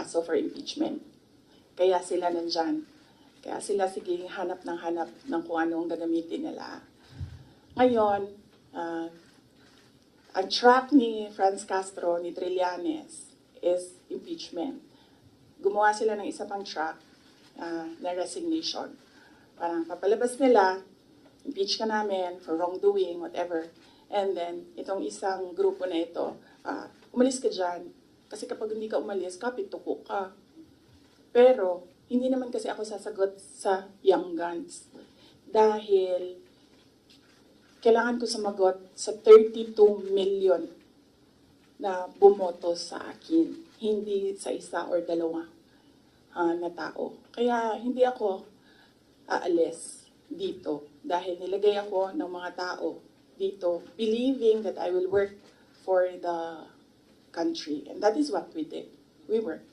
kaso for impeachment. Kaya sila nandyan. Kaya sila sige hanap ng kung anong gagamitin nila. Ngayon, ang track ni Franz Castro, ni Trillanes, is impeachment. Gumawa sila ng isa pang track na resignation. Parang papalabas nila, impeach ka namin for wrongdoing, whatever. And then, itong isang grupo na ito, umalis ka dyan. Kasi kapag hindi ka umalis, kapituko ka. Pero, hindi naman kasi ako sasagot sa Young Guns. Dahil, kailangan ko sumagot sa 32 million na bumoto sa akin. Hindi sa isa or dalawa na tao. Kaya hindi ako aalis dito. Dahil nilagay ako ng mga tao dito believing that I will work for the country. And that is what we did. We worked.